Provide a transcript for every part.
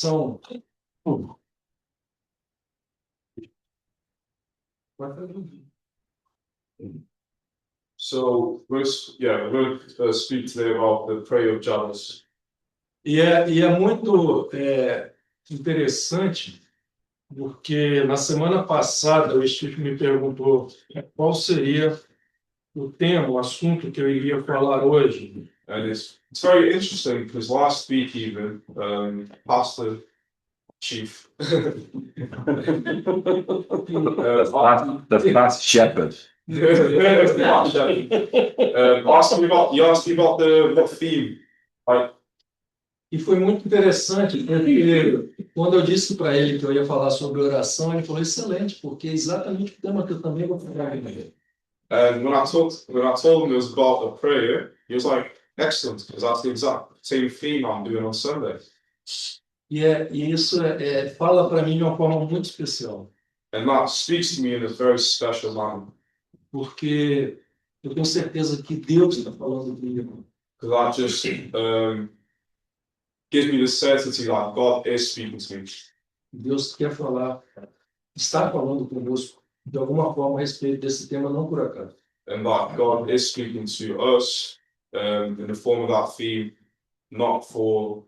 oração. So we're going to speak today about the prayer of Jabez. E é muito interessante, porque na semana passada o Steve me perguntou qual seria o tema, o assunto que eu iria falar hoje. And it's very interesting because last week even, Pastor Chief, The fast shepherd. asked me about the theme. E foi muito interessante, porque quando eu disse para ele que eu ia falar sobre oração, ele falou, excelente, porque é exatamente o tema que eu também vou falar. And when I told him it was about a prayer, he was like, excellent, because that's the exact same theme I'm doing on Sunday. E isso fala para mim de uma forma muito especial. And that speaks to me in a very special manner. Porque eu tenho certeza que Deus está falando comigo. Because that just gives me the certainty that God is speaking to me. Deus quer falar, está falando conosco de alguma forma a respeito desse tema, não por acaso. And that God is speaking to us in the form of that theme, not for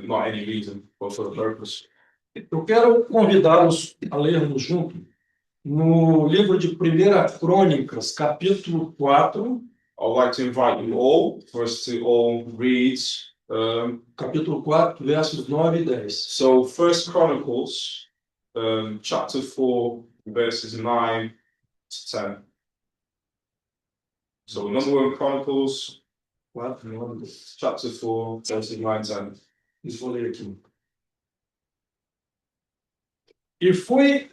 not any reason, but for a purpose. Eu quero convidá-los a lermos junto no livro de 1 Crônicas, capítulo 4. I would like to invite you all for us to all read capítulo 4, versos 9 e 10. So 1 Chronicles chapter 4 verses 9 to 10. So number 1 Chronicles 4, 9, chapter 4 verses 9 to 10. Isso vou ler aqui. E foi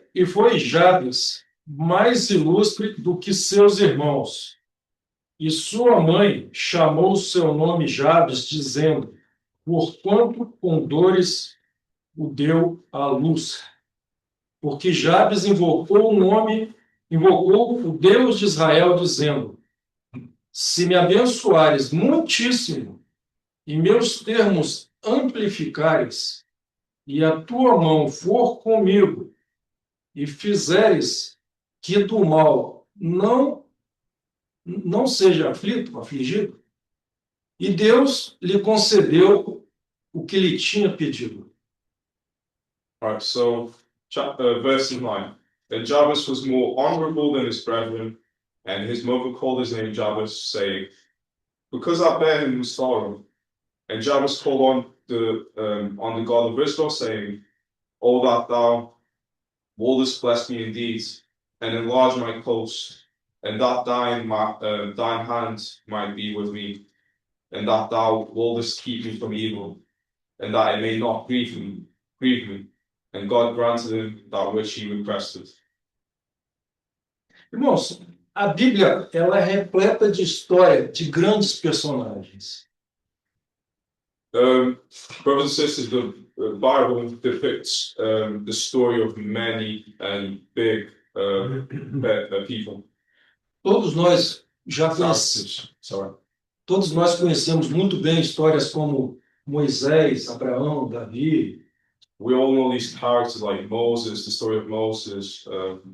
Jabes mais ilustre do que seus irmãos. E sua mãe chamou seu nome Jabes, dizendo, porquanto com dores o deu à luz. Porque Jabes invocou o Deus de Israel, dizendo, se me abençoares muitíssimo, e meus termos amplificares, e a tua mão for comigo, e fizeres que do mal não seja afligido, e Deus lhe concedeu o que lhe tinha pedido. Right, so verse 9. Then Jabez was more honorable than his brethren, and his mother called his name Jabez, saying, because I bare him sorrow. And Jabez called on the God of Israel, saying, oh, that thou wouldest bless me indeed, and enlarge my coast, and that thine hand might be with me, and that thou wouldest keep me from evil, and that it may not grieve me. And God granted him that which he requested. Irmãos, a Bíblia ela é repleta de história de grandes personagens. Brothers and sisters, the Bible depicts the story of many and big people. Todos nós conhecemos muito bem histórias como Moisés, Abraão, Davi. We all know these characters like Moses, the story of Moses,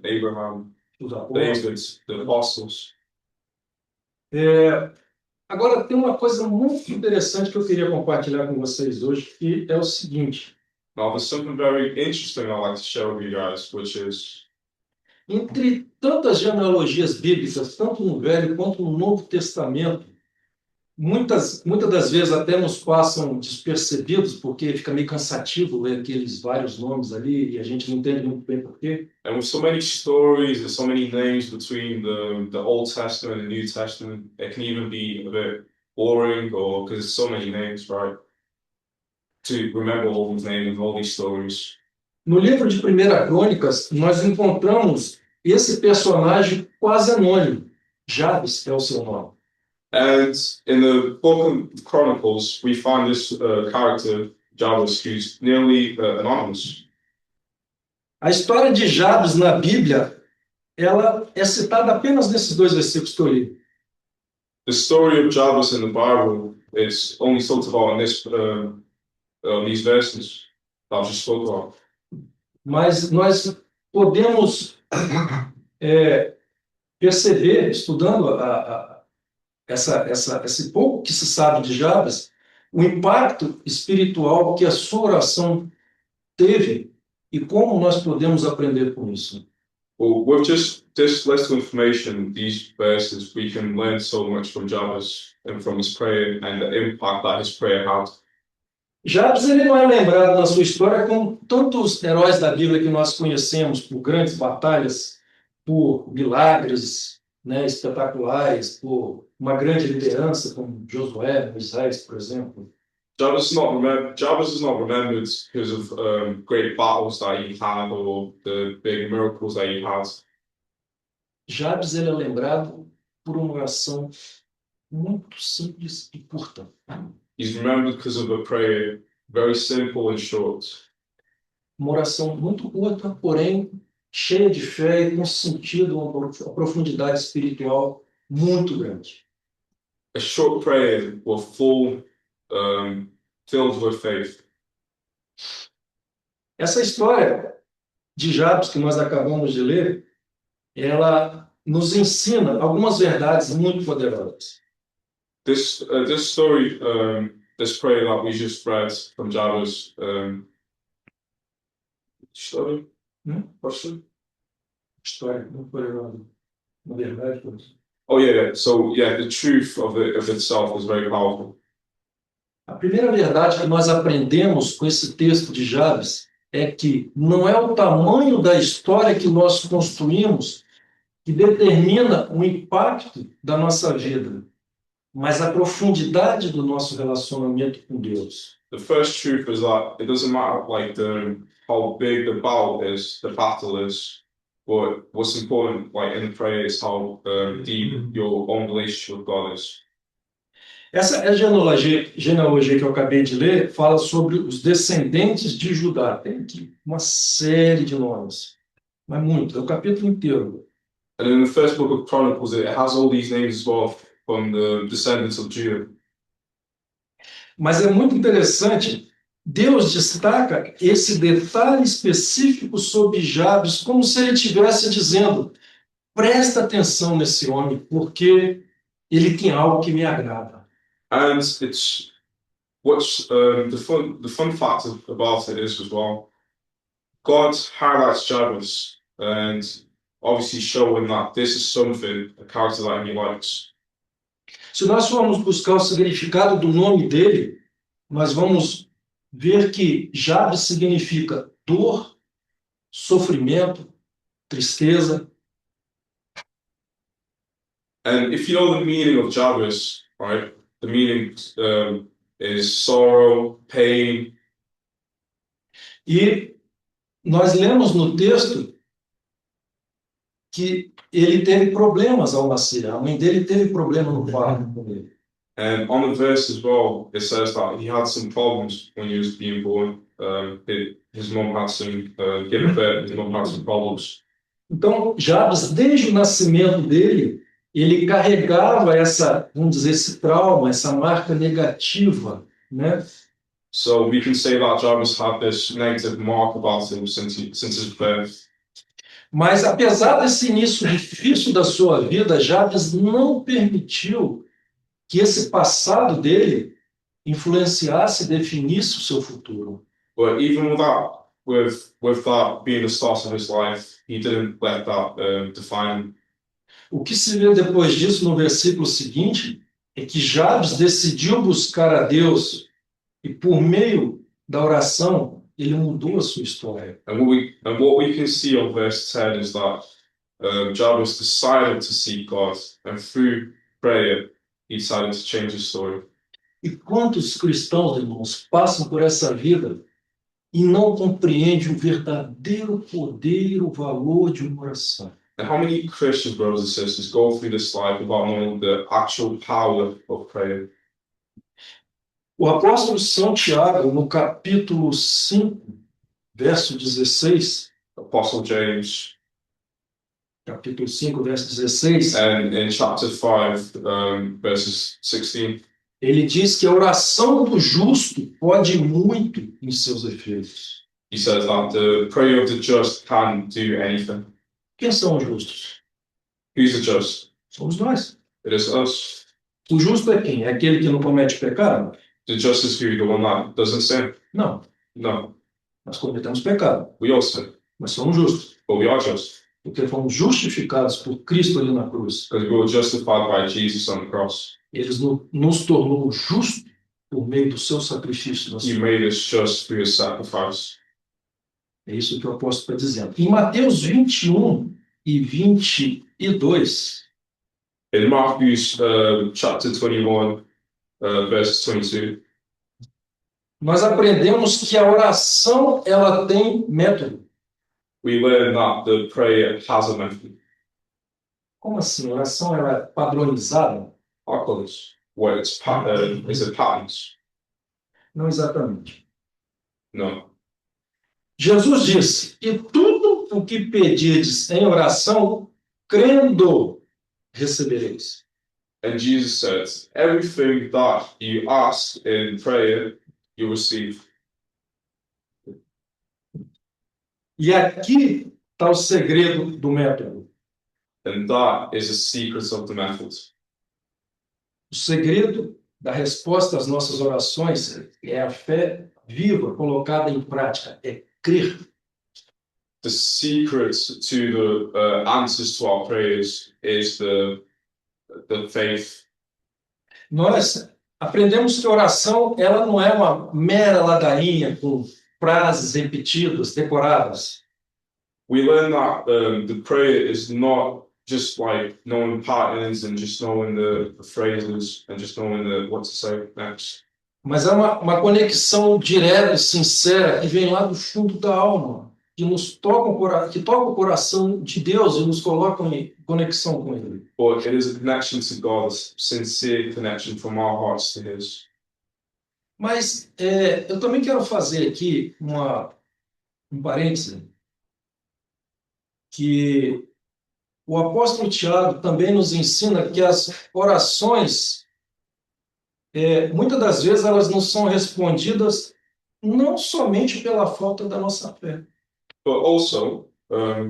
Abraham, David, the apostles. Agora, tem uma coisa muito interessante que eu queria compartilhar com vocês hoje, que é o seguinte. Now, there's something very interesting I'd like to share with you guys, which is entre tantas genealogias bíblicas, tanto no Velho quanto no Novo Testamento, muitas das vezes até nos passam despercebidos, porque fica meio cansativo ler aqueles vários nomes ali e a gente não entende muito bem por quê. And with so many stories and so many names between the Old Testament and New Testament, it can even be a bit boring, or because there's so many names, right? To remember all these names and all these stories. No livro de 1 Crônicas, nós encontramos esse personagem quase anônimo. Jabes é o seu nome. And in the book of Chronicles, we find this character, Jabez, who's nearly anonymous. A história de Jabes na Bíblia, ela é citada apenas nesses 2 versículos que eu li. The story of Jabez in the Bible is only talked about in these verses. that I've just spoken of. Mas nós podemos perceber, estudando esse pouco que se sabe de Jabes, o impacto espiritual que a sua oração teve e como nós podemos aprender com isso. Well, with just this little information, these verses, we can learn so much from Jabez and from his prayer and the impact that his prayer had. Jabes ele não é lembrado na sua história como tantos heróis da Bíblia que nós conhecemos por grandes batalhas, por milagres, né, espetaculares, por uma grande liderança como Josué, Moisés, por exemplo. Jabez is not remembered because of great battles that he had or the big miracles that he had. Jabes ele é lembrado por uma oração muito simples e curta. He's remembered because of a prayer very simple and short. Uma oração muito curta, porém cheia de fé e com sentido, uma profundidade espiritual muito grande. A short prayer was filled with faith. Essa história de Jabes que nós acabamos de ler, ela nos ensina algumas verdades muito poderosas. This story, this prayer that we just read from Jabez, story? Person? História muito poderosa. Uma verdade poderosa. Oh yeah. So yeah, the truth of itself is very powerful. A primeira verdade que nós aprendemos com esse texto de Jabes é que não é o tamanho da história que nós construímos que determina o impacto da nossa vida, mas a profundidade do nosso relacionamento com Deus. The first truth is that it doesn't matter like how big the battle is, but what's important like in prayer is how deep your own relationship with God is. Essa é a genealogia que eu acabei de ler, fala sobre os descendentes de Judá. Tem aqui uma série de nomes, mas muito, é o capítulo inteiro. And in the first book of Chronicles, it has all these names as well from the descendants of Judah. Mas é muito interessante, Deus destaca esse detalhe específico sobre Jabes, como se ele estivesse dizendo: presta atenção nesse homem, porque ele tem algo que me agrada. And it's what's the fun fact about it is as well, God highlights Jabez and obviously showing that this is something, a character that he likes. Se nós formos buscar o significado do nome dele, nós vamos ver que Jabes significa dor, sofrimento, tristeza. And if you know the meaning of Jabez, right, the meaning is sorrow, pain. E nós lemos no texto que ele teve problemas ao nascer. A mãe dele teve problema no parto com ele. And on the verse as well, it says that he had some problems when he was being born. His mom had some, given birth, his mom had some problems. Então, Jabes, desde o nascimento dele, ele carregava essa, vamos dizer, esse trauma, essa marca negativa, né? So we can say that Jabez had this negative mark about him since his birth. Mas, apesar desse início difícil da sua vida, Jabes não permitiu que esse passado dele influenciasse e definisse o seu futuro. But even with that being the start of his life, he didn't let that define him. O que se vê depois disso no versículo seguinte é que Jabes decidiu buscar a Deus e, por meio da oração, ele mudou a sua história. And what we can see on verse 10 is that Jabez decided to seek God, and through prayer, he decided to change his story. E quantos cristãos, irmãos, passam por essa vida e não compreendem o verdadeiro poder e o valor de uma oração? And how many Christians, brothers and sisters, go through this life without knowing the actual power of prayer? O apóstolo São Tiago, no capítulo 5, verso 16, Apostle James, capítulo 5, verso 16, and in chapter 5, verses 16, ele diz que a oração do justo pode muito em seus efeitos. he says that the prayer of the just can do anything. Quem são os justos? Who's the just? Somos nós. It is us. O justo é quem? É aquele que não comete pecado? The just is who? The one that doesn't sin? Não, No, nós cometemos pecado, we all sin, mas somos justos, but we are just porque fomos justificados por Cristo ali na cruz. because we were justified by Jesus on the cross. Ele nos tornou justos por meio do seu sacrifício. He made us just through his sacrifice. É isso que o apóstolo está dizendo. Em Mateus 21 e 22, In Matthew chapter 21, verse 22, nós aprendemos que a oração ela tem método. we learn that the prayer has a method. Como assim? A oração ela é padronizada? Accolades, where it's a patterns. Não exatamente. No. Jesus disse: e tudo o que pedirdes em oração, crendo, recebereis. And Jesus said, everything that you ask in prayer, you receive. E aqui está o segredo do método. And that is the secret of the method. O segredo da resposta às nossas orações é a fé viva, colocada em prática, é crer. The secret to the answers to our prayers is the faith. Nós aprendemos que a oração ela não é uma mera ladainha com frases repetidas, decoradas. We learn that the prayer is not just like knowing patterns and just knowing the phrases and just knowing what to say next. Mas é uma conexão direta e sincera que vem lá do fundo da alma, que nos toca que toca o coração de Deus e nos coloca em conexão com Ele. But it is a connection to God, a sincere connection from our hearts to His. Mas eu também quero fazer aqui um parêntese, que o apóstolo Tiago também nos ensina que as orações, muitas das vezes, elas não são respondidas não somente pela falta da nossa fé. But also,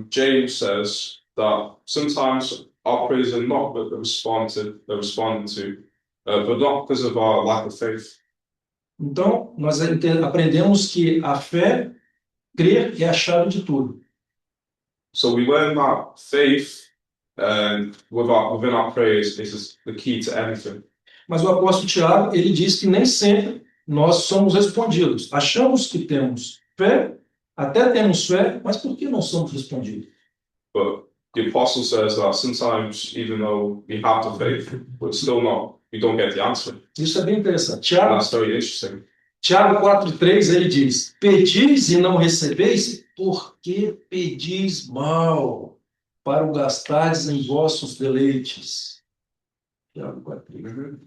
James says that sometimes our prayers are not responded to, but not because of our lack of faith. Então, nós aprendemos que a fé, crer, é a chave de tudo. So we learn that faith within our prayers is the key to everything. Mas o apóstolo Tiago, ele diz que nem sempre nós somos respondidos. Achamos que temos fé, até temos fé, mas por que não somos respondidos? But the apostle says that sometimes, even though we have the faith, but still we don't get the answer. Isso é bem interessante. And that's very interesting. Tiago 4,3, ele diz: pedis e não recebeis, porque pedis mal, para o gastardes em vossos deleites. Tiago 4,3.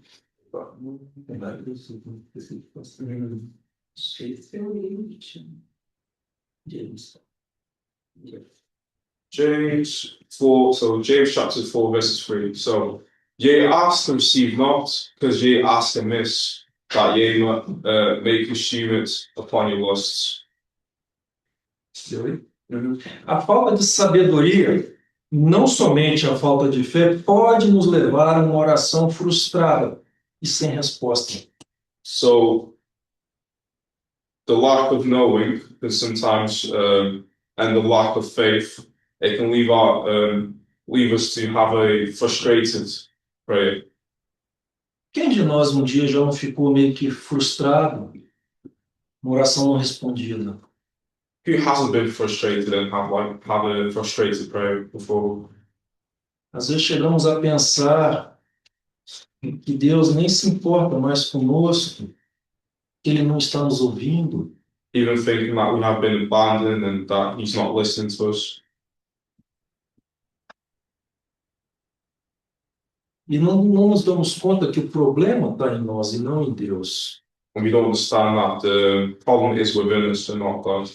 James 4, so James chapter 4, verses 3. So, ye ask and receive not, because ye ask amiss, that ye not may consume it upon your lusts. A falta de sabedoria, não somente a falta de fé, pode nos levar a uma oração frustrada e sem resposta. So, the lack of knowing can sometimes, and the lack of faith, it can leave us to have a frustrated prayer. Quem de nós um dia já não ficou meio que frustrado, uma oração não respondida? Who hasn't been frustrated and have a frustrated prayer before? Às vezes chegamos a pensar que Deus nem se importa mais conosco, que Ele não está nos ouvindo. Even thinking that we have been abandoned and that He's not listening to us. E não nos damos conta que o problema está em nós e não em Deus. And we don't understand that the problem is within us and not God.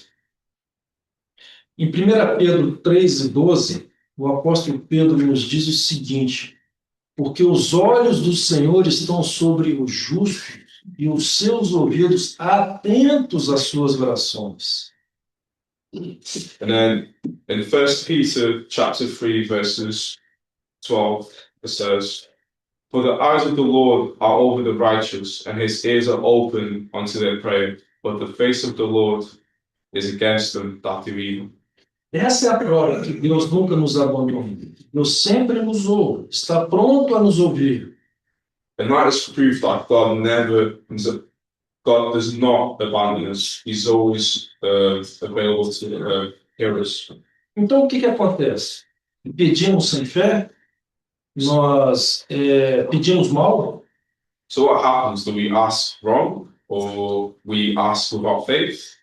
Em 1 Pedro 3,12, o apóstolo Pedro nos diz o seguinte: porque os olhos do Senhor estão sobre os justos e os seus ouvidos atentos às suas orações. And then in 1 Peter chapter 3, verses 12, it says, "For the eyes of the Lord are over the righteous, and his ears are open unto their prayer, but the face of the Lord is against them that do evil." Essa é a prova que Deus nunca nos abandona. Deus sempre nos ouve, está pronto a nos ouvir. And that is proof that God does not abandon us. He's always available to hear us. Então, o que acontece? Pedimos sem fé? Nós pedimos mal? So what happens? Do we ask wrong, or we ask without faith?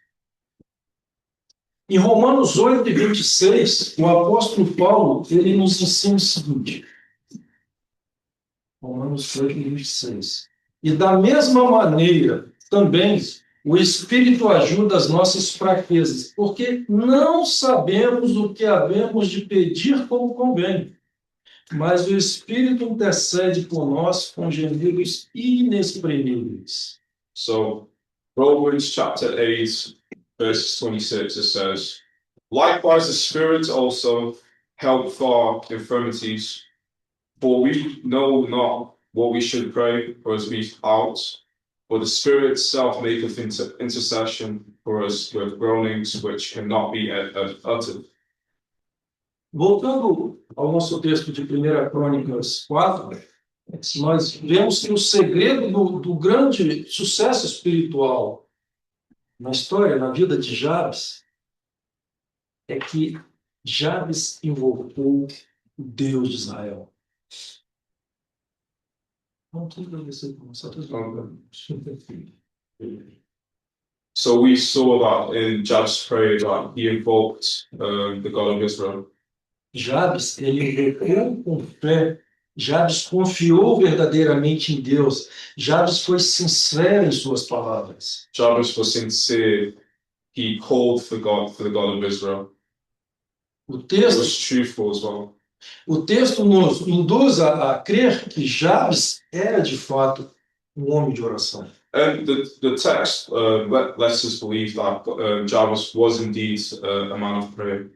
Em Romanos 8:26, o apóstolo Paulo, ele nos ensina o seguinte. Romanos 8:26. E da mesma maneira, também, o Espírito ajuda as nossas fraquezas, porque não sabemos o que havemos de pedir como convém. Mas o Espírito intercede por nós com gemidos inexprimíveis. So, Romans chapter 8, verse 26, it says, "Likewise the Spirit also helps our infirmities, for we know not what we should pray for as we ought, but the Spirit itself maketh intercession for us with groanings which cannot be uttered." Voltando ao nosso texto de 1 Crônicas 4, nós vemos que o segredo do grande sucesso espiritual na história, na vida de Jabes, é que Jabes invocou o Deus de Israel. So we saw that in Jab's prayer that he invoked the God of Israel. Jabes, ele invocou com fé. Jabes confiou verdadeiramente em Deus. Jabes foi sincero em suas palavras. Jabez was sincere. He called for the God of Israel. O He texto, was truthful as well. o texto nos induz a crer que Jabes era de fato um homem de oração. And the text lets us believe that Jabez was indeed a man of prayer.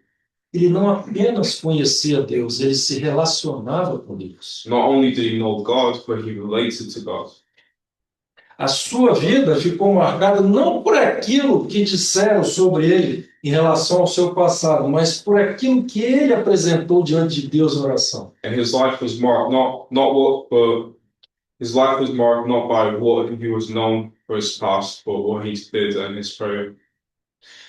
Ele não apenas conhecia Deus, ele se relacionava com Deus. Not only did he know God, but he related to God. A sua vida ficou marcada não por aquilo que disseram sobre ele em relação ao seu passado, mas por aquilo que ele apresentou diante de Deus em oração. And his life was marked not by what he was known for his past, but what he did in his prayer.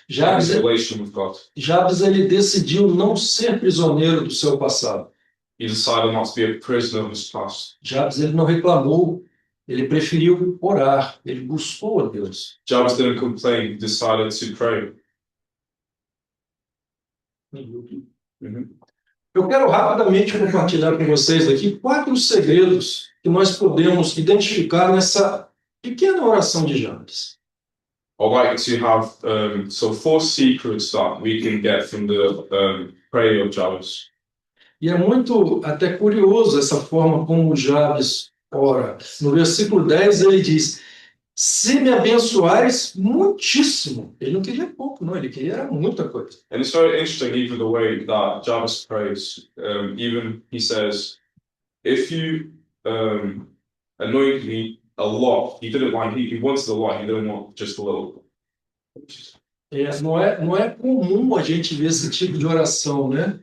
Jabes, relation with God. Jabes, ele decidiu não ser prisioneiro do seu passado. He decided not to be a prisoner of his past. Jabes, ele não reclamou, ele preferiu orar, ele buscou a Deus. Jabez didn't complain, he decided to pray. Eu quero rapidamente compartilhar com vocês aqui 4 segredos que nós podemos identificar nessa pequena oração de Jabes. I'd like to have 4 secrets that we can get from the prayer of Jabez. E é muito até curioso essa forma como Jabes ora. No versículo 10 ele diz: se me abençoares muitíssimo. Ele não queria pouco, não, ele queria muita coisa. And it's very interesting, even the way that Jabez prays. Even he says, if you anoint me a lot, he wanted a lot, he didn't want just a little. Não é comum a gente ver esse tipo de oração, né?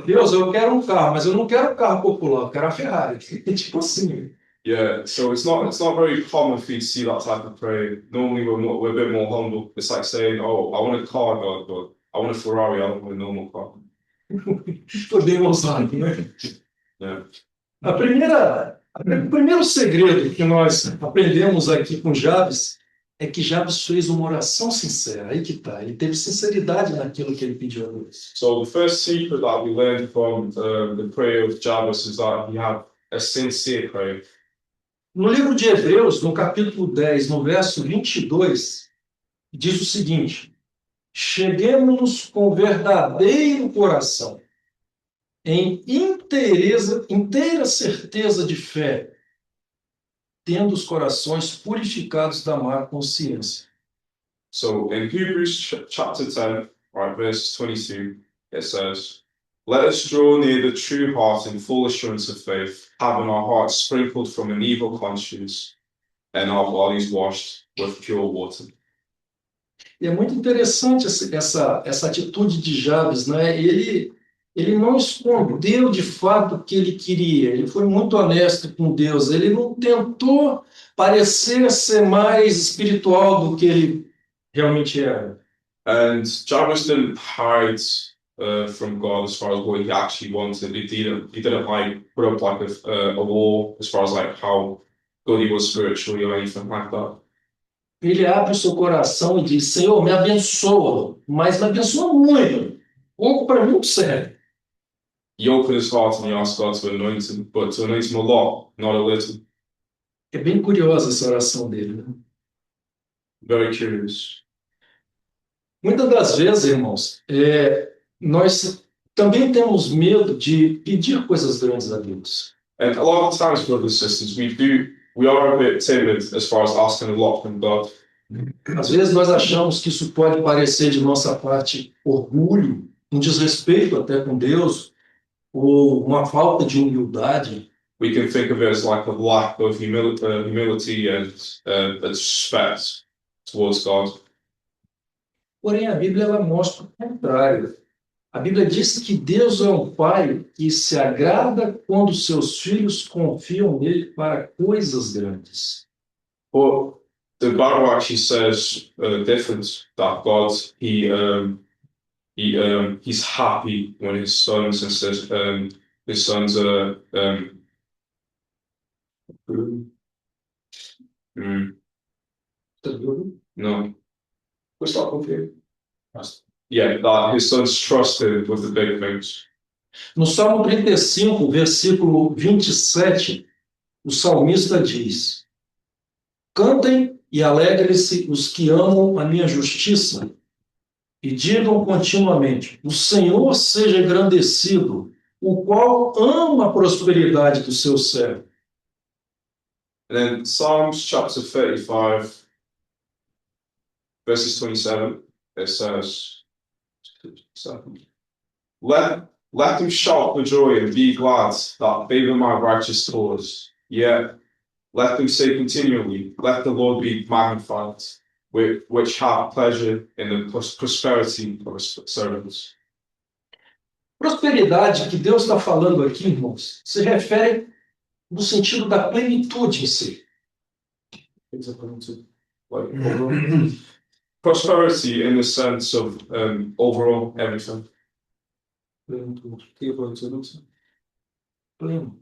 Deus, eu quero um carro, mas eu não quero um carro popular, eu quero a Ferrari. Tipo assim. Yeah, so it's not very common for you to see that type of prayer. Normally we're a bit more humble. It's like saying, "Oh, I want a car, God, but I want a Ferrari. I don't want a normal car." Tô bem ousado, né? Yeah. O primeiro segredo que nós aprendemos aqui com Jabes é que Jabes fez uma oração sincera. Aí que tá. Ele teve sinceridade naquilo que ele pediu a Deus. So the first secret that we learned from the prayer of Jabez is that he had a sincere prayer. No livro de Hebreus, no capítulo 10, no verso 22, diz o seguinte: cheguemos-nos com verdadeiro coração, em inteira certeza de fé, tendo os corações purificados da má consciência. So in Hebrews chapter 10, right, verse 22, it says, "Let us draw near the true heart in full assurance of faith, having our hearts sprinkled from an evil conscience and our bodies washed with pure water." E é muito interessante essa atitude de Jabes, né? Ele não escondeu de fato o que ele queria, ele foi muito honesto com Deus, ele não tentou parecer ser mais espiritual do que ele realmente era. And Jabez didn't hide from God as far as what he actually wanted. He didn't like put up like a wall as far as like how good he was spiritually or anything like that. Ele abre o seu coração e diz: Senhor, me abençoa, mas me abençoa muito, pouco para muito sério. He opened his heart and he asked God to anoint him, but to anoint him a lot, not a little. É bem curiosa essa oração dele, né? Very curious. Muitas das vezes, irmãos, nós também temos medo de pedir coisas grandes a Deus. And a lot of times, brothers and sisters, we are a bit timid as far as asking a lot from God. Às vezes nós achamos que isso pode parecer de nossa parte orgulho, um desrespeito até com Deus, ou uma falta de humildade. We can think of it as like a lack of humility and respect towards God. Porém, a Bíblia ela mostra o contrário. A Bíblia diz que Deus é um pai que se agrada quando seus filhos confiam nele para coisas grandes. But the Bible actually says different, that God, he's happy when his sons are no. Pois só, confia. Yeah, that his sons trust him with the big things. No Salmo 35, versículo 27, o salmista diz: Cantem e alegrem-se os que amam a minha justiça, e digam continuamente: o Senhor seja engrandecido, o qual ama a prosperidade do seu servo. And then Psalms chapter 35, verses 27, it says, Let them shout for joy and be glad that favor my righteous cause. Yet let them say continually, let the Lord be magnified, which have pleasure in the prosperity of his servants. Prosperidade que Deus está falando aqui, irmãos, se refere no sentido da plenitude em si. Prosperity in the sense of overall everything. Plenitude. O que é plenitude? Pleno.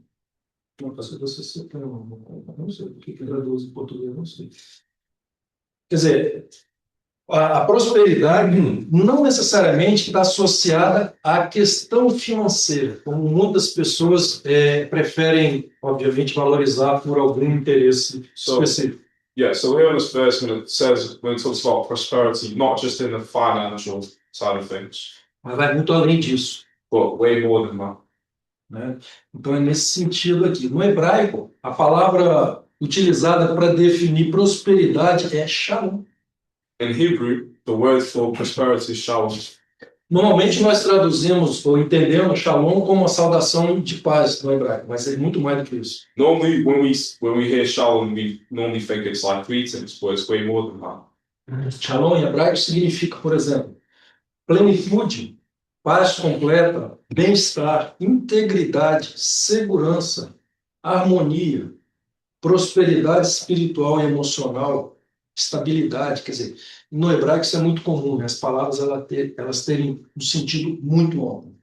Não, você ser pleno. Não sei o que traduz em português, não sei. Quer dizer, a prosperidade não necessariamente está associada à questão financeira, como muitas pessoas preferem, obviamente, valorizar por algum interesse específico. Yeah, so here in this verse, when it talks about prosperity, not just in the financial side of things, Mas vai muito além disso. but way more than that. Né? Então é nesse sentido aqui. No hebraico, a palavra utilizada para definir prosperidade é shalom. In Hebrew, the word for prosperity is shalom. Normalmente nós traduzimos ou entendemos shalom como uma saudação de paz no hebraico, mas é muito mais do que isso. Normally, when we hear shalom, we normally think it's like greetings, but it's way more than that. Shalom em hebraico significa, por exemplo, plenitude, paz completa, bem-estar, integridade, segurança, harmonia, prosperidade espiritual e emocional, estabilidade. Quer dizer, no hebraico isso é muito comum, né? As palavras elas terem um sentido muito amplo.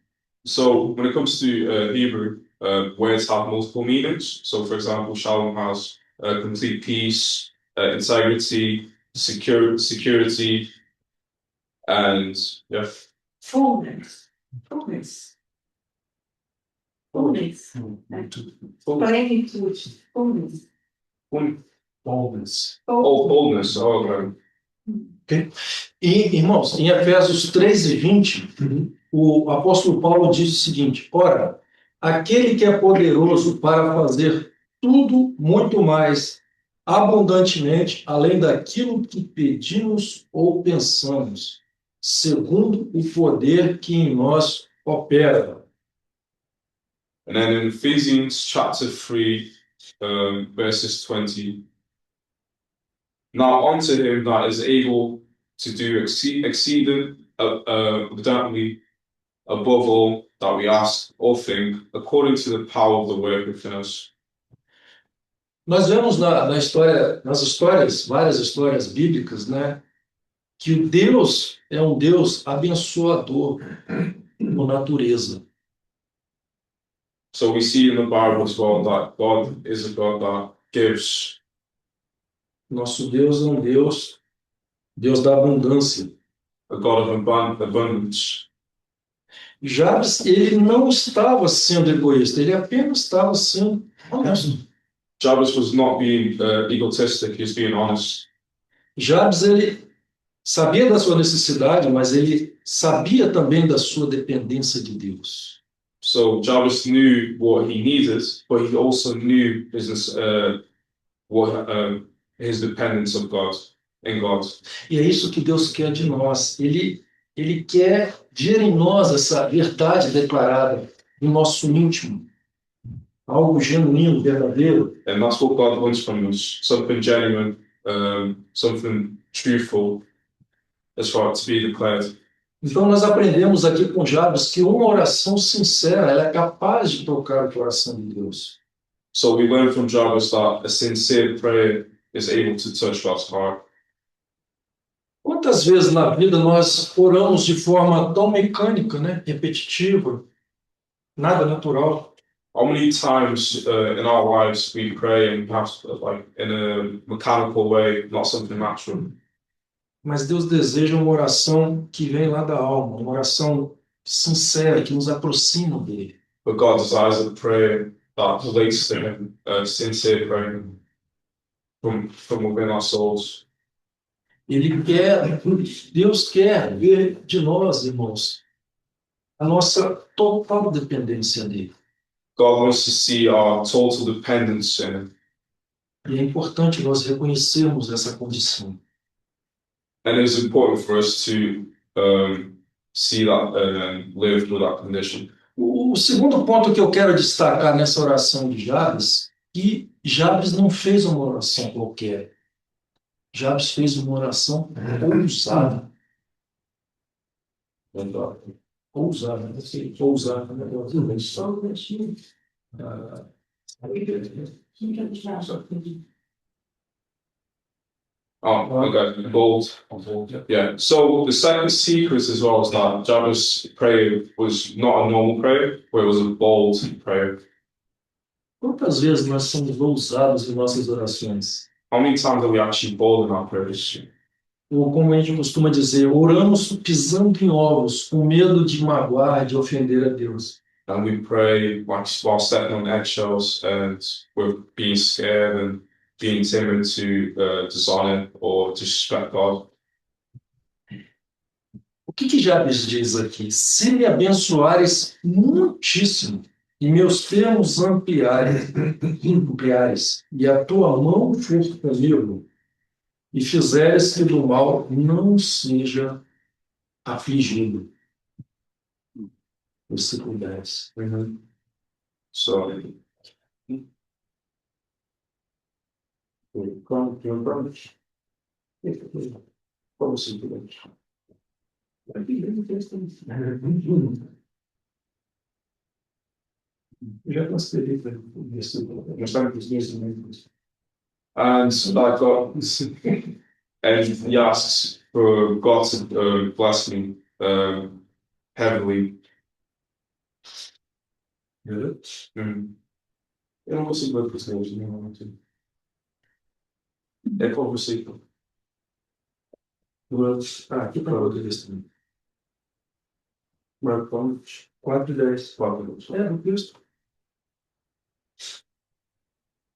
So when it comes to Hebrew, words have multiple meanings. So, for example, shalom has complete peace, integrity, security, and yeah. Fullness. Fullness. Fullness. Plenitude. Fullness. Wholeness. Wholeness. Oh, Okay? E, irmãos, em Efésios 3:20, o apóstolo Paulo diz o seguinte: ora, aquele que é poderoso para fazer tudo muito mais abundantemente, além daquilo que pedimos ou pensamos, segundo o poder que em nós opera. And then in Ephesians chapter 3, verses 20, now unto him that is able to do exceeding abundantly above all that we ask or think, according to the power of the work within us. Nós vemos na história, nas histórias, várias histórias bíblicas, né, que o Deus é um Deus abençoador por natureza. So we see in the Bible as well that God is a God that gives. Nosso Deus é um Deus da abundância. A God of abundance. Jabes, ele não estava sendo egoísta, ele apenas estava sendo honesto. Jabez was not being egotistic, he's being honest. Jabes, ele sabia da sua necessidade, mas ele sabia também da sua dependência de Deus. So Jabez knew what he needed, but he also knew his dependence of God, in God. E é isso que Deus quer de nós. Ele quer ver em nós essa verdade declarada no nosso íntimo. Algo genuíno, verdadeiro. And that's what God wants from us. Something genuine, something truthful, as far to be declared. Então nós aprendemos aqui com Jabes que uma oração sincera, ela é capaz de tocar o coração de Deus. So we learn from Jabez that a sincere prayer is able to touch God's heart. Quantas vezes na vida nós oramos de forma tão mecânica, né? Repetitiva, nada natural? How many times in our lives we pray and perhaps like in a mechanical way, not something natural? Mas Deus deseja uma oração que vem lá da alma, uma oração sincera, que nos aproxima dele. But God desires a prayer that relates to Him, a sincere prayer from within our souls. Deus quer ver de nós, irmãos, a nossa total dependência dele. God wants to see our total dependence in Him. E é importante nós reconhecermos essa condição. And it's important for us to see that and live through that condition. O segundo ponto que eu quero destacar nessa oração de Jabes, que Jabes não fez uma oração qualquer. Jabes fez uma oração ousada. Ousada, não sei, ousada, né? Só um minutinho. Fica atrás. Oh, okay, bold. Yeah. So the second secret as well is that Jabez's prayer was not a normal prayer, but it was a bold prayer. Quantas vezes nós somos ousados em nossas orações? How many times are we actually bold in our prayers? Ou como a gente costuma dizer, oramos pisando em ovos, com medo de magoar, de ofender a Deus. And we pray like while stepping on eggshells and we're being scared and being timid to dishonor or disrespect God. O que Jabes diz aqui? Se me abençoares muitíssimo e meus termos ampliares, e a tua mão for comigo, e fizeres que do mal não seja afligido. Versículo 10. So Como se já transferi para o versículo. Já estava com os dois também. and like God, and he asks for God to bless me heavily. Mm. Eu não consigo ler os dois, normalmente. É qual versículo? Aqui para outra vez também. Marcos 4:10. É, no texto.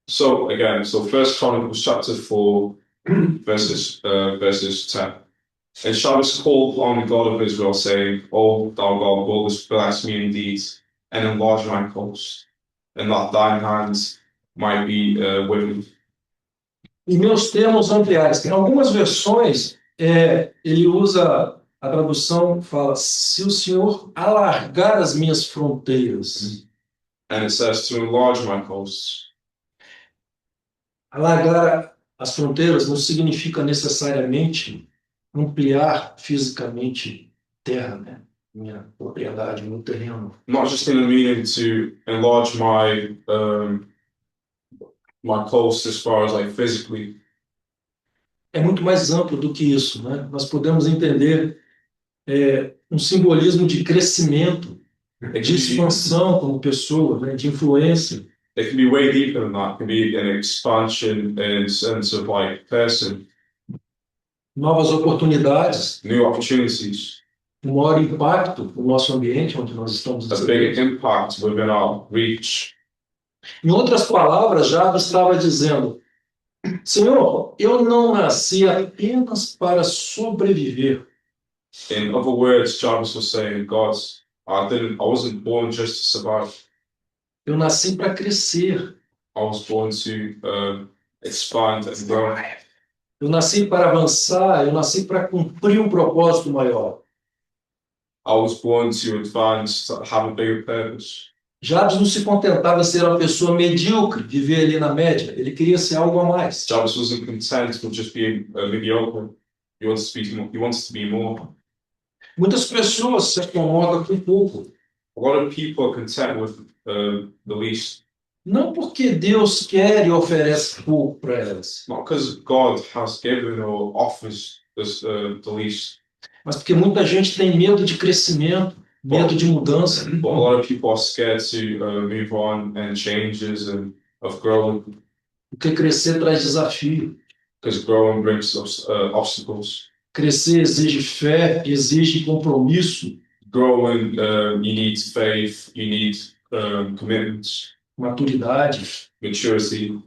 So again, so First Chronicles chapter 4, verses 10. And Shabbos called on the God of Israel, saying, O thou God, bless me indeed, and enlarge my coast, and that thine hand might be with me. Em meus termos ampliares. Em algumas versões, ele usa a tradução, fala, se o Senhor alargar as minhas fronteiras. And it says to enlarge my coasts. Alargar as fronteiras não significa necessariamente ampliar fisicamente terra, né? Minha propriedade, meu terreno. Not just in the meaning to enlarge my coast as far as like physically. É muito mais amplo do que isso, né? Nós podemos entender um simbolismo de crescimento, de expansão como pessoa, né? De influência. It can be way deeper than that. It can be an expansion in sense of like person, Novas oportunidades, new opportunities, um maior impacto no nosso ambiente onde nós estamos a big inseridos. impact within our reach. Em outras palavras, Jabes estava dizendo: Senhor, eu não nasci apenas para sobreviver. In other words, Jarvis was saying, God, I wasn't born just to survive. Eu nasci para crescer. I was born to expand and grow. Eu nasci para avançar. Eu nasci para cumprir um propósito maior. I was born to advance, to have a bigger purpose. Jabes não se contentava em ser uma pessoa medíocre, viver ali na média. Ele queria ser algo a mais. Jarvis wasn't content with just being mediocre. He wants to be more. Muitas pessoas se acomodam com pouco. A lot of people are content with the least. Não porque Deus quer e oferece pouco para elas, Not because God has given or offers us the least, mas porque muita gente tem medo de crescimento, medo de mudança. but a lot of people are scared to move on and changes and of growing, Porque crescer traz desafio. because growing brings obstacles. Crescer exige fé, exige compromisso, Growing, you need faith, you need commitments, maturidade. maturity.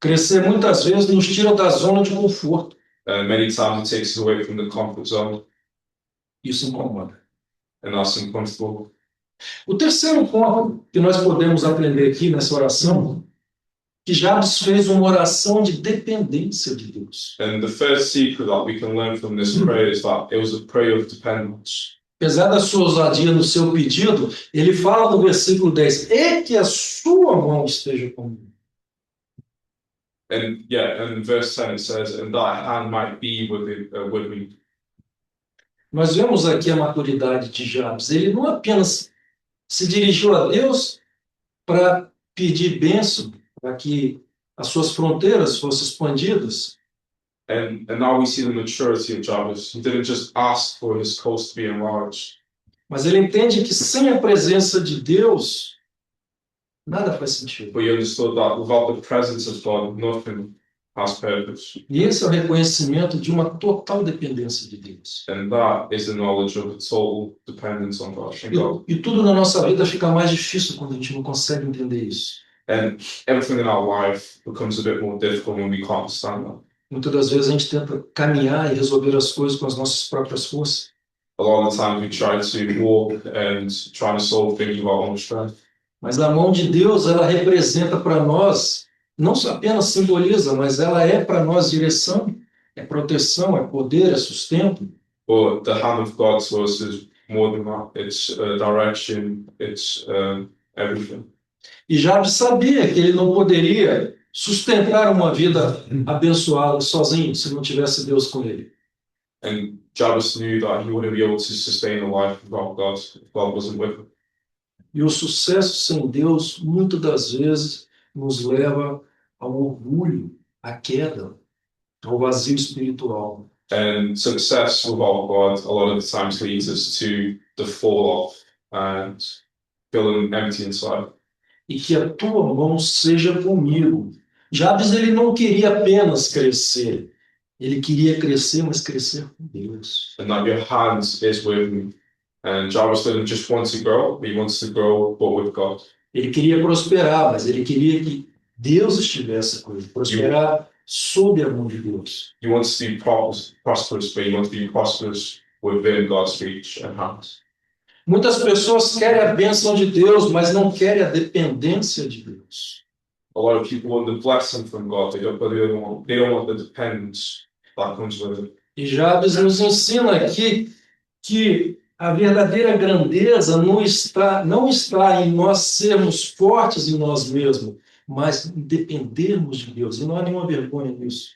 Crescer muitas vezes nos tira da zona de conforto. Many times it takes us away from the comfort zone, Isso incomoda. and that's uncomfortable. O terceiro ponto que nós podemos aprender aqui nessa oração, que Jabes fez uma oração de dependência de Deus. And the first secret that we can learn from this prayer is that it was a prayer of dependence. Apesar da sua ousadia no seu pedido, ele fala no versículo 10, e que a sua mão esteja comigo. And yeah, and in verse 10 it says, and thy hand might be with me. Nós vemos aqui a maturidade de Jabes. Ele não apenas se dirigiu a Deus para pedir bênção, para que as suas fronteiras fossem expandidas, And now we see the maturity of Jabez. He didn't just ask for his coast to be enlarged, mas ele entende que sem a presença de Deus, nada faz sentido. but he understood that without the presence of God, nothing has purpose. E esse é o reconhecimento de uma total dependência de Deus. And that is the knowledge of the total dependence on God. E tudo na nossa vida fica mais difícil quando a gente não consegue entender isso. And everything in our life becomes a bit more difficult when we can't understand that. Muitas das vezes a gente tenta caminhar e resolver as coisas com as nossas próprias forças. A lot of the time we try to walk and try to solve things with our own strength. Mas a mão de Deus, ela representa para nós, não só apenas simboliza, mas ela é para nós direção, é proteção, é poder, é sustento. But the hand of God to us is more than that. It's direction, it's everything. E Jabes sabia que ele não poderia sustentar uma vida abençoada sozinho, se não tivesse Deus com ele. And Jabez knew that he wouldn't be able to sustain a life without God if God wasn't with him. E o sucesso sem Deus, muitas das vezes, nos leva ao orgulho, à queda, ao vazio espiritual. And success without God a lot of the times leads us to the fall off and feeling empty inside. E que a tua mão seja comigo. Jabes, ele não queria apenas crescer. Ele queria crescer, mas crescer com Deus. And that your hand is with me. And Jabez didn't just want to grow, he wants to grow, but with God. Ele queria prosperar, mas ele queria que Deus estivesse com ele. Prosperar sob a mão de Deus. He wants to be prosperous, but he wants to be prosperous within God's reach and hands. Muitas pessoas querem a bênção de Deus, mas não querem a dependência de Deus. A a lot of people want the blessing from God. They don't want the dependence that comes with it. E Jabes nos ensina aqui que a verdadeira grandeza não está em nós sermos fortes em nós mesmos, mas em dependermos de Deus. E não há nenhuma vergonha nisso.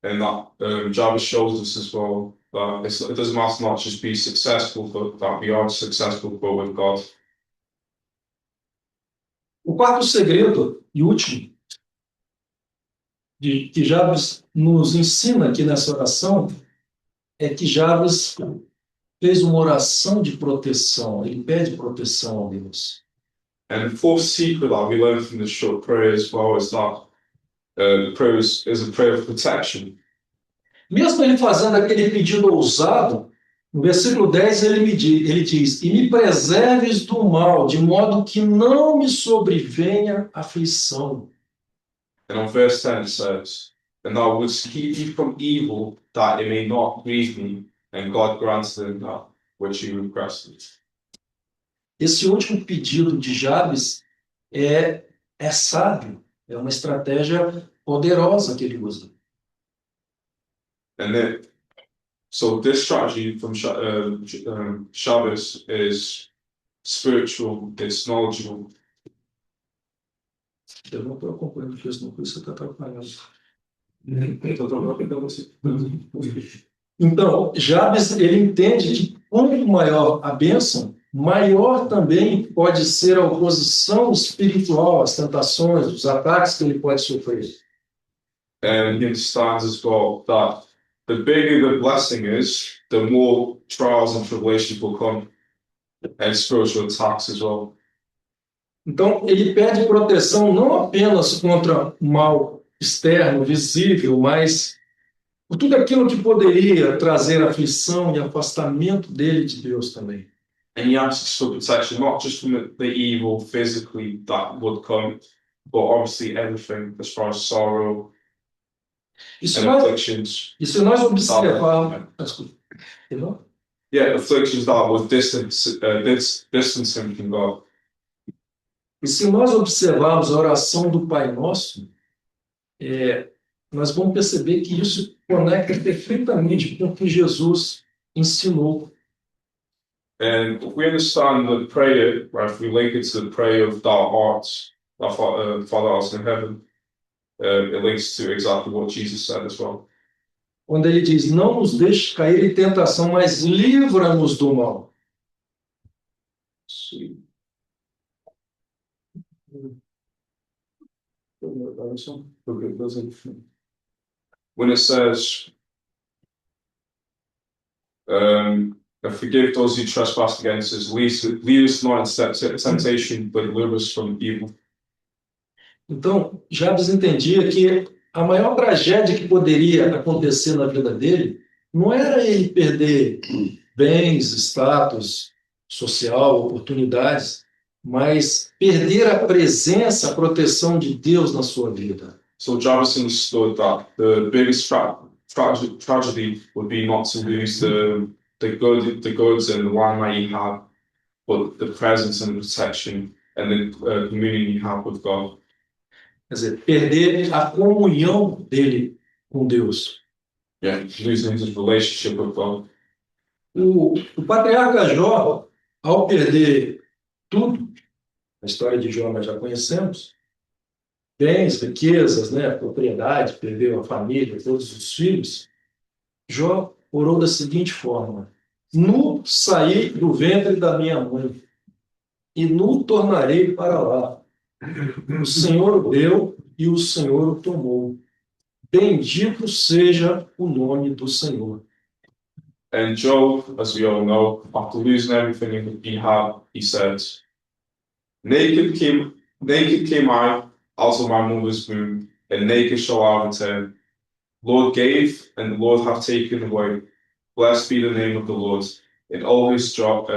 And that Jabez shows us as well that it doesn't matter not just be successful, but that we are successful but with God. O quarto segredo e último que Jabes nos ensina aqui nessa oração é que Jabes fez uma oração de proteção. Ele pede proteção a Deus. And the fourth secret that we learn from this short prayer as well is that the prayer is a prayer of protection. Mesmo ele fazendo aquele pedido ousado, no versículo 10 ele diz: E me preserves do mal, de modo que não me sobrevenha aflição. And on verse 10 it says, And thou wouldst keep me from evil, that it may not grieve me, and God grants them that which he requested. Esse último pedido de Jabes é sábio, é uma estratégia poderosa que ele usa. And then, so this strategy from Shabbos is spiritual, it's knowledgeable. Eu não estou acompanhando isso, não, por isso você está atrapalhando. Então, Jabes, ele entende que quanto maior a bênção, maior também pode ser a oposição espiritual, as tentações, os ataques que ele pode sofrer. And he understands as well that the bigger the blessing is, the more trials and tribulations will come, and spiritual attacks as well. Então, ele pede proteção não apenas contra o mal externo, visível, mas por tudo aquilo que poderia trazer aflição e afastamento dele de Deus também. And he asks for protection, not just from the evil physically that would come, but obviously everything as far as sorrow E se and nós, afflictions. e se nós observarmos... Desculpa. Entendeu? Yeah, afflictions that would distance him from God. E se nós observarmos a oração do Pai Nosso, nós vamos perceber que isso conecta perfeitamente com o que Jesus ensinou. And if we understand the prayer, right, if we link it to the prayer of our hearts, our Father art in heaven, it links to exactly what Jesus said as well. Quando ele diz, não nos deixe cair em tentação, mas livra-nos do mal. When it says, forgive those who trespass against us, lead us not into temptation, but deliver us from evil. Então, Jabes entendia que a maior tragédia que poderia acontecer na vida dele não era ele perder bens, status social, oportunidades, mas perder a presença, a proteção de Deus na sua vida. So Jabez understood that the biggest tragedy would be not to lose the goods and the land that you have, but the presence and the protection and the communion you have with God. Quer dizer, perder a comunhão dele com Deus. Yeah, losing his relationship with God. O patriarca Jó, ao perder tudo, a história de Jó nós já conhecemos, bens, riquezas, propriedade, perdeu a família, todos os filhos, Jó orou da seguinte forma: nu saí do ventre da minha mãe, e nu tornarei para lá. O Senhor o deu e o Senhor o tomou. Bendito seja o nome do Senhor. And Job, as we all know, after losing everything he had, he said, Naked came I out of my mother's womb, and naked shall I return. Lord gave, and the Lord hath taken away. Blessed be the name of the Lord. In all his job.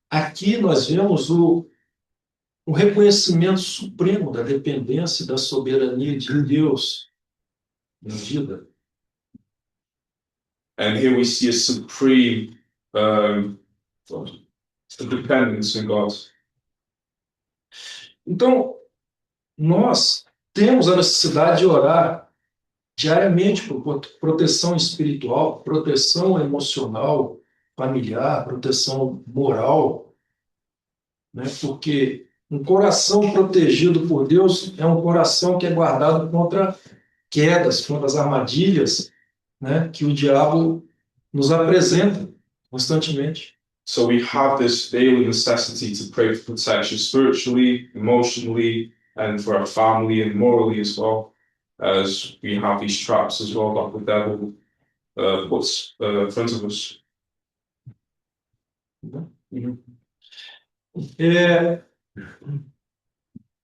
Aqui nós vemos o reconhecimento supremo da dependência e da soberania de Deus na vida. And here we see a supreme dependence in God. Então, nós temos a necessidade de orar diariamente por proteção espiritual, proteção emocional, familiar, proteção moral, né? Porque um coração protegido por Deus é um coração que é guardado contra quedas, contra as armadilhas, né? Que o diabo nos apresenta constantemente. So we have this daily necessity to pray for protection spiritually, emotionally, and for our family and morally as well, as we have these traps as well that the devil puts in front of us. É,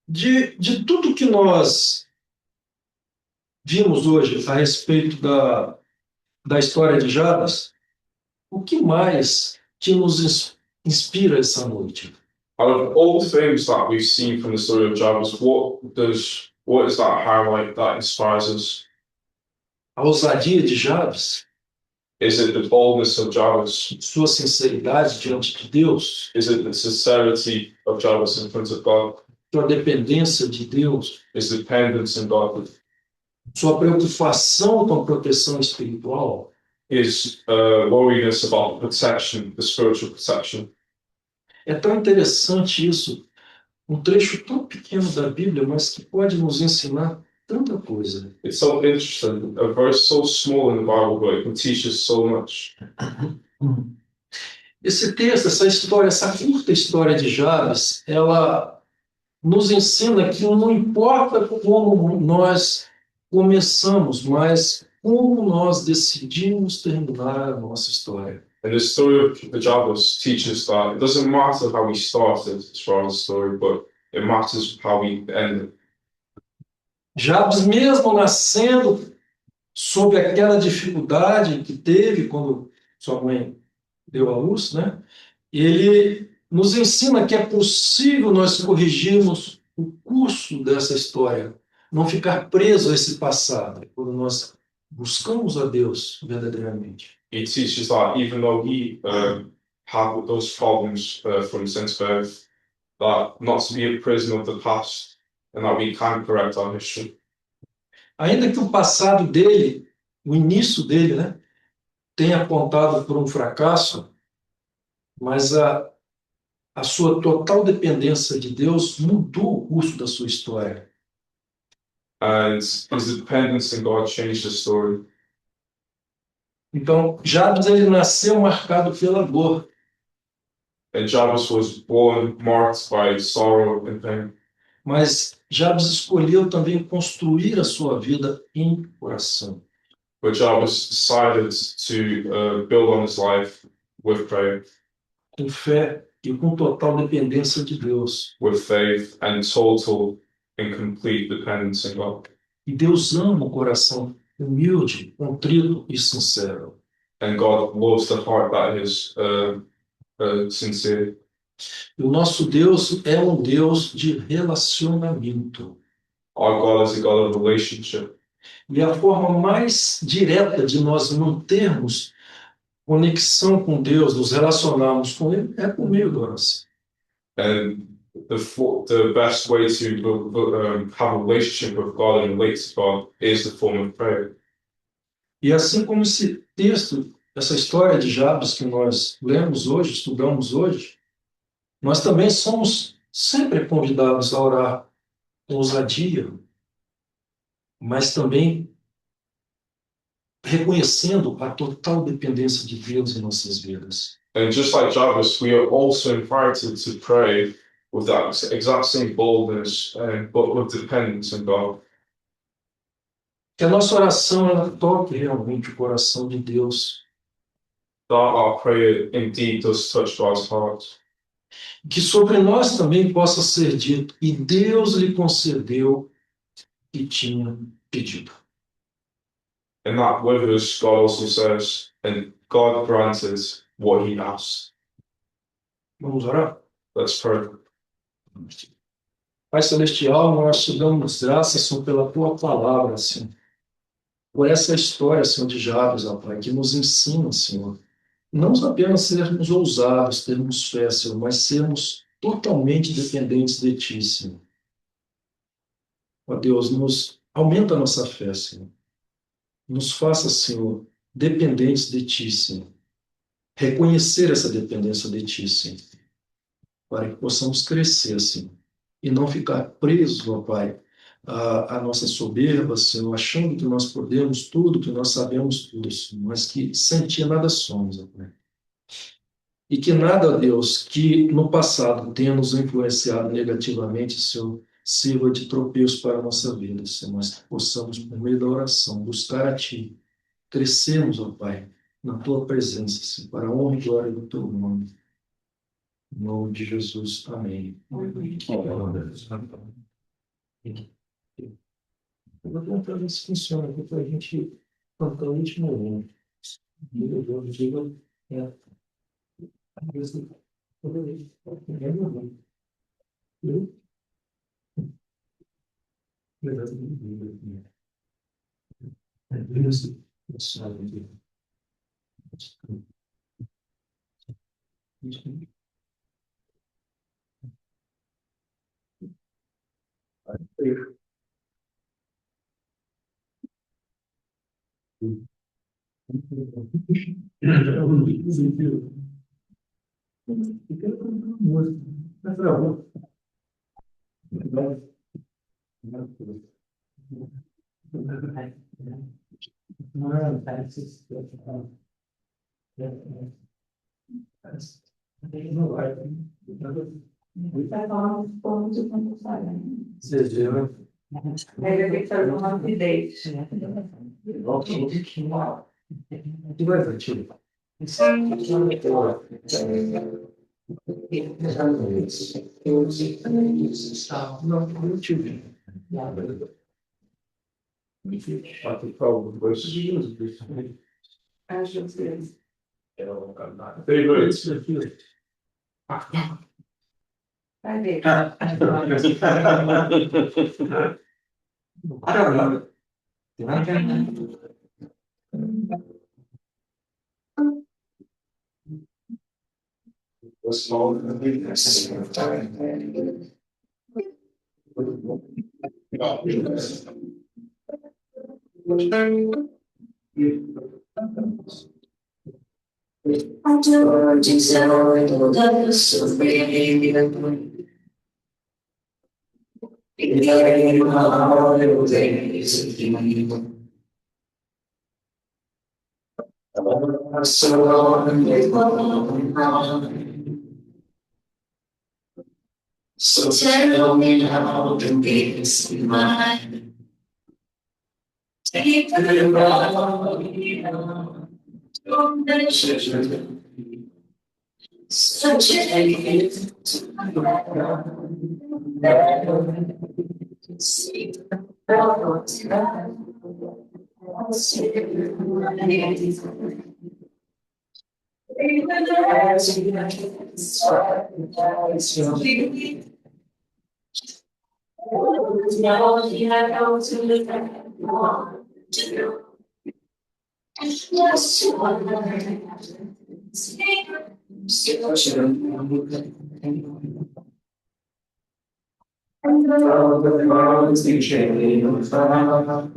de tudo que nós vimos hoje a respeito da história de Jabes, o que mais que nos inspira essa noite? Out of all the things that we've seen from the story of Jabez, what is that highlight that inspires us? A ousadia de Jabes, Is it the boldness of Jabez? sua sinceridade diante de Deus, Is it the sincerity of Jabez in front of God? sua dependência de Deus, Is dependence in God? sua preocupação com a proteção espiritual? His worriness about protection, the spiritual protection. É tão interessante isso, um trecho tão pequeno da Bíblia, mas que pode nos ensinar tanta coisa. It's so interesting, a verse so small in the Bible, but it can teach us so much. Esse texto, essa história, essa curta história de Jabes, ela nos ensina que não importa como nós começamos, mas como nós decidimos terminar a nossa história. And the story of the Jabez teaches that it doesn't matter how we started as far as the story, but it matters how we end it. Jabes, mesmo nascendo sob aquela dificuldade que teve quando sua mãe deu à luz, né? Ele nos ensina que é possível nós corrigirmos o curso dessa história, não ficar preso a esse passado, quando nós buscamos a Deus verdadeiramente. It teaches that even though he had those problems from since birth, that not to be a prisoner of the past, and that we can correct our history. Ainda que o passado dele, o início dele, né, tenha apontado por um fracasso, mas a sua total dependência de Deus mudou o curso da sua história. And his dependence in God changed the story. Então, Jabes ele nasceu marcado pela dor, And Jabez was born marked by sorrow and pain. mas Jabes escolheu também construir a sua vida em oração. But Jabez decided to build on his life with prayer, Com fé e com total dependência de Deus. with faith, and total and complete dependence in God. E Deus ama o coração humilde, contrito e sincero. And God loves the heart that is sincere. E o nosso Deus é um Deus de relacionamento. Our God is a God of relationship. E a forma mais direta de nós mantermos conexão com Deus, nos relacionarmos com Ele, é por meio da oração. And the best way to have a relationship with God and relate to God is the form of prayer. E assim como esse texto, essa história de Jabes que nós lemos hoje, estudamos hoje, nós também somos sempre convidados a orar com ousadia, mas também reconhecendo a total dependência de Deus em nossas vidas. And just like Jabez, we are also invited to pray with that exact same boldness, but with dependence on God. Que a nossa oração ela toque realmente o coração de Deus. That our prayer indeed does touch God's heart. Que sobre nós também possa ser dito, e Deus lhe concedeu o que tinha pedido. And that with us, God also says, and God granted what he asked. Vamos orar? Let's pray. Pai Celestial, nós te damos graças, Senhor, pela tua palavra, Senhor. Por essa história, Senhor, de Jabes, ó Pai, que nos ensina, Senhor, não apenas sermos ousados, termos fé, Senhor, mas sermos totalmente dependentes de Ti, Senhor. Ó Deus, aumenta a nossa fé, Senhor. Nos faça, Senhor, dependentes de Ti, Senhor. Reconhecer essa dependência de Ti, Senhor, para que possamos crescer, Senhor, e não ficar presos, ó Pai, à nossa soberba, Senhor, achando que nós podemos tudo, que nós sabemos tudo, Senhor, mas que sem Ti nada somos, ó Pai. E que nada, ó Deus, que no passado tenha nos influenciado negativamente, Senhor, sirva de tropeço para a nossa vida, Senhor, mas que possamos, por meio da oração, buscar a Ti, crescermos, ó Pai, na Tua presença, Senhor, para a honra e glória do Teu nome. Em nome de Jesus. Amém. Amém. Eu vou tentar ver se funciona aqui para a gente cantar o último hino. Meu Deus, diga. É. Vai falar uns pontos quando sai. Vocês viram? Aí eu tenho que fazer uma update. Que vai ser, tio? Não, não tive. Acho que Favorites. vai ver. So tell me how to be mine. Take the wrong, don't measure. Such a gift to see the world now he had out to live to yes, and the world's been changing found.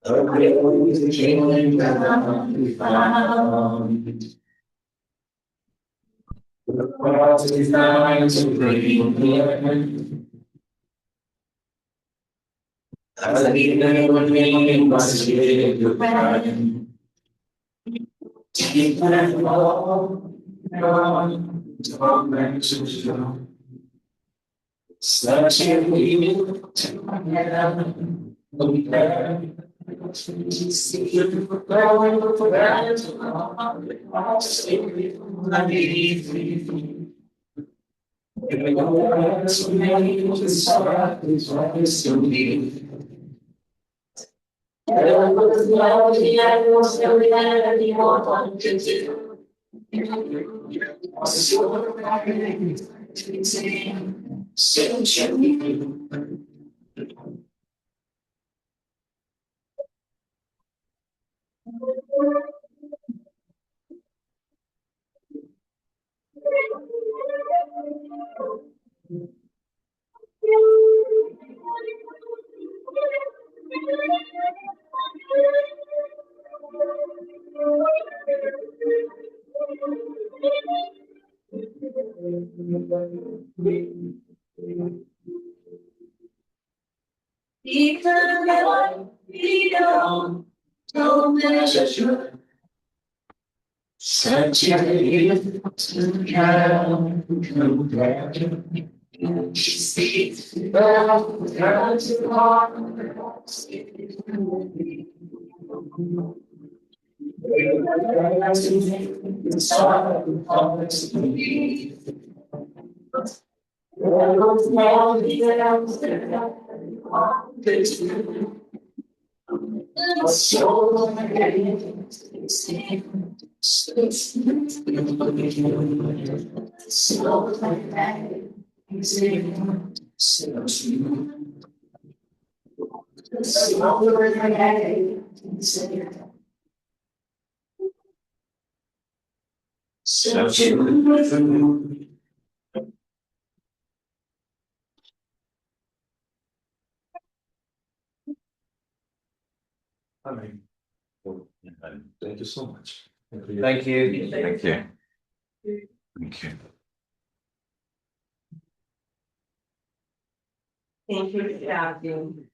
The great is changing that we found. The cross is dying to bring heaven. As I never remain my spirit friend. Take that all, torment to show. Such a will to heaven, see you going for that, I'll stay underneath me. If I go to me, the start is always to me. I was lonely, I was so glad I didn't want to do. I was so glad to say, so gently. Amém. Thank you so much. Thank you. Thank you. Thank you. Thank you, Kathy.